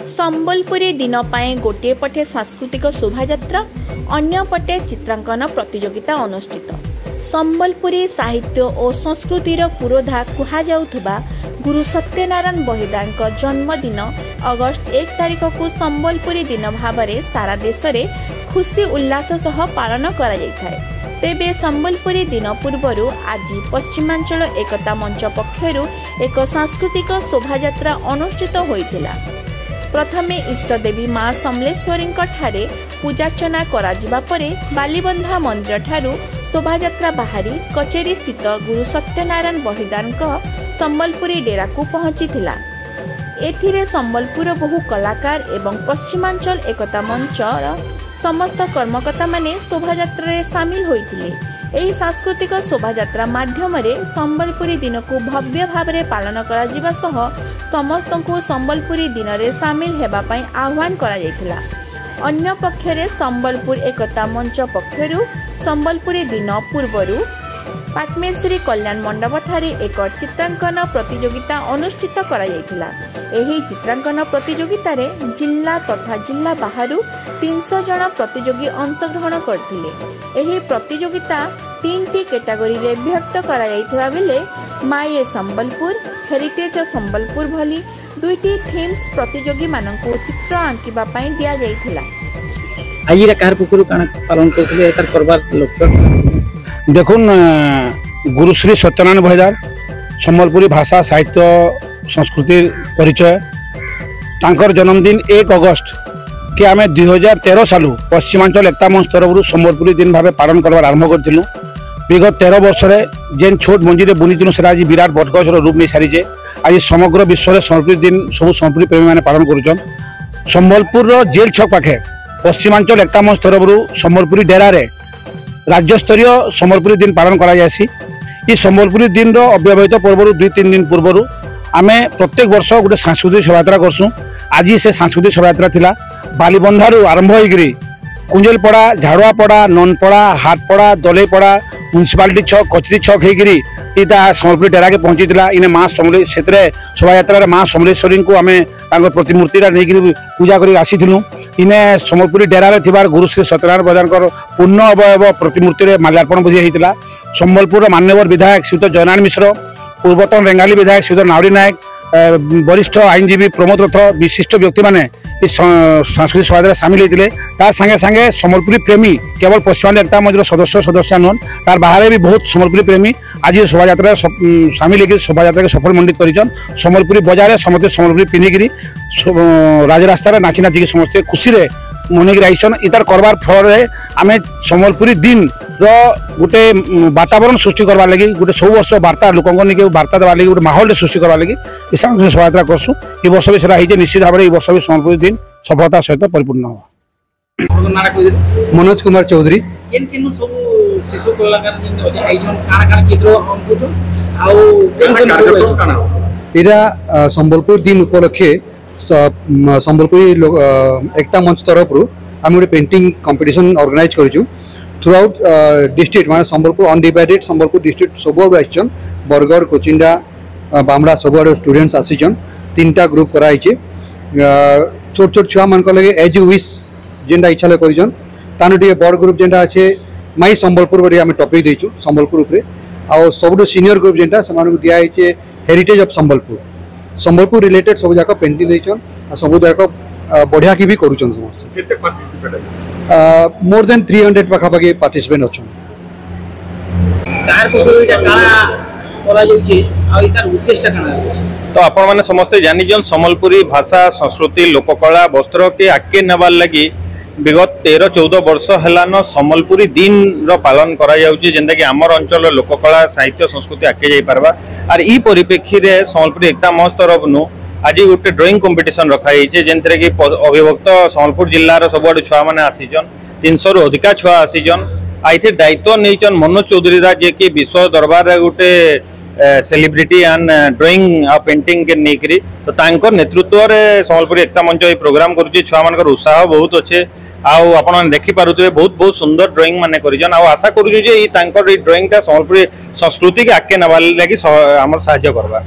संबलपुरी दिन पाए गोटे पटे सांस्कृतिक शोभायात्रा अन्य पटे चित्रांकन प्रतियोगिता अनुष्ठित। संबलपुरी साहित्य और संस्कृतिर पुरोधा कुहाଯାଉଥିବା गुरु सत्यनारायण बहिदार जन्मदिन अगस्त 1 तारिख को संबलपुरी दिन भाव में सारा देश में खुशी उल्लास सह पालन करा जायଥାଏ। तेबे संबलपुरी दिन पूर्वर आज पश्चिमांचल एकता मंच पक्षर एक सांस्कृतिक शोभायात्रा अनुष्ठित होइतिला। प्रथमे इष्टदेवी माँ समलेश्वरी ठारे पूजार्चना कराजिबा परे बालीबंधा मंदिर ठारू शोभायात्रा बाहरी कचेरी स्थित गुरु सत्यनारायण बहिदार संबलपुरी डेरा को पहुंचीथिला। एथिरे संबलपुर बहु कलाकार एवं पश्चिमांचल एकता मंचर समस्त कर्मकर्ता माने शोभायात्रा रे शामिल होइथिले। एही सांस्कृतिक शोभायात्रा माध्यम संबलपुरी दिन को भव्य भाव में पालन करा सह समस्त को संबलपुरी दिन में सामिल हेबा पई आह्वान करा जायथिला। अन्य पक्षरे संबलपुर एकता मंच पक्षरु संबलपुरी दिन पूर्वरु पाटमेश्वरी कल्याण मंडप ठारे एक चित्रांकन प्रतियोगिता अनुष्ठित करा जायथिला। एही चित्रांकन प्रतियोगिता रे जिला तथा जिला बाहरु 300 जन प्रतियोगी अंशग्रहण करथिले। एही प्रतियोगिता 3टी कैटेगरी रे विभक्त करा जायथिबा बेले माये संबलपुर हेरिटेज ऑफ संबलपुर भली 2टी थीम्स प्रतियोगी माननको चित्र आंकिबा पई दिया जायथिला। आइरा कार पुकुरु काना पालन करथिले एकर करबार लक्ष्य देखुन गुरुश्री सत्यनारायण बहिदार संबलपुरी भाषा साहित्य संस्कृति परिचय तांकर जन्मदिन 1 अगस्त के आम 2013 सालू पश्चिमांचल एकता मंच तरफ संबलपुरी दिन भाव पालन करवार आरंभ करूँ। विगत 13 वर्ष जेन छोट मंजी बुनीचु से आज विराट बटगछर रूप नहीं सारी। आज समग्र विश्व में संबलपुरी दिन सब संबलपुरी प्रेमी मैंने पालन करुछन। संबलपुर जेल छक पाखे पश्चिमांचल एकता मंच तरफ संबलपुरी डेरा रे राज्यस्तरीय संबलपुरी दिन पालन करा जायसी। ये संबलपुरी दिन रो अव्यवहित पूर्व 2-3 दिन पूर्व आम प्रत्येक वर्ष गोटे सांस्कृतिक शोभायात्रा करसूँ। आज से सांस्कृतिक शोभायात्रा थिला बालीबंधारू आरंभ होकर कुंजेलपड़ा झाड़ुआपड़ा ननपड़ा हाटपड़ा दलेपड़ा म्यूनिसिपालिटी छक कचरी छक होकर इटा संबलपुरी डेरा के पहुंची इने माँ समले से शोभायात्रा माँ समलेश्वरी को आम प्रतिमूर्ति नहीं पूजा कर आसीलु। इने संबलपुरी डेरा रे थिबार गुरु श्री सत्यनारायण बहिदार पूर्ण अवयव प्रतिमूर्ति माल्यार्पण बुझी होता। संबलपुर मान्यवर विधायक श्रीयुत जयनारायण मिश्र पूर्वतन रेंगाली विधायक श्रीयुत नावड़ी नायक वरिष्ठ आईनजीवी प्रमोद रथ विशिष्ट व्यक्ति मैंने इस सांस्कृतिक शोभायात्रा सामिल होते। तार संगे संगे संबलपुरी प्रेमी केवल पश्चिमांचल एकता मंच सदस्य नुहन तार बाहर भी बहुत संबलपुरी प्रेमी आज शोभायात्रा सामिल होकर शोभायात्रा के सफल मंडित कर संबलपुरी बजार समस्त संबलपुरी पिंधिकी राजरास्तार नाची नाचिकी समस्ते खुशी मनईक आईसन। इतार करबार फल आम संबलपुरी दिन गोटे वातावरण सृष्टि करवार लगी गोटे सब वर्ष वार्ता लोक वार्ता देवार लगी गोटे माहौल सृष्टि करवार लगी सांस्कृतिक शोभायात्रा करसूँ। ये वर्ष भी से निश्चित भाव में वर्ष भी संबलपुरी दिन सफलता सहित परिपूर्ण हो। मनोज कुमार चौधरी इरा संबलपुर दिन उपलक्षे संबलपुरी एकता मंच तरफ आम गोटे पेंटिंग कंपटीशन ऑर्गेनाइज करूँ। थ्रू आउट डिस्ट्रिक्ट माने संबलपुर अनडिवाइडेड संबलपुर डिस्ट्रिक्ट सब आसन बरगढ़ कोचिंडा बामड़ा सब स्टूडेंट्स आसीचन 3टा ग्रुप कराई छोट छोट छुआ मान लगे एज यू विश जेनटा इच्छा ले करिजन तानु टे बड़ ग्रुप जेनटा अच्छे माई संबलपुर बड़ी आम टॉपिक देचु संबलपुर उपरे आ सबुठ सीनियर ग्रुप जेनटा से दिया heritage of Sambalpur Sambalpur related सब जाक पेंटिंग देचन सब जाक बढ़िया की भी करूचन समस्त मोर देन 300 पाखापाखि पार्टिसिपेंट अच्छा। तो आपण मैंने समस्ते जानीजन संबलपुरी भाषा संस्कृति लोककला वस्त्र के आगे नबार लगी विगत 13-14 वर्ष है संबलपुरी दिन रो पालन करा जाउची जेंदा कि आमर अंचल लोककला साहित्य संस्कृति आगे जाई पारबा। और ई परिप्रेक्षी रे संबलपुरी एकता मंच तरफ नु आज गोटे ड्रॉइंग कंपटीशन रखाई जेनथरे कि अविभक्त संबलपुर जिलार सबुआड़ छुआ मैंने आसीचन 300 रु अधिका छुआ आसीचन। आइथे दायित्व नहींचन मनोज चौधरी रा जे कि विश्व दरबार गोटे सेलिब्रिटी एंड ड्रॉइंग आ पेंटिंग के नेकरी तो तांकर नेतृत्व रे संबलपुरी एकता मंच ये प्रोग्राम करुची। छुआ मानकर उत्साह बहुत अच्छे आउ आपण देखि पारुथिबे बहुत बहुत सुंदर ड्रॉइंग माने करिजन। आ आशा करूछु जे ई तांकर ई ड्रॉइंग टा संबलपुरी संस्कृति के आके नबार लागि हमर सहायता करबा।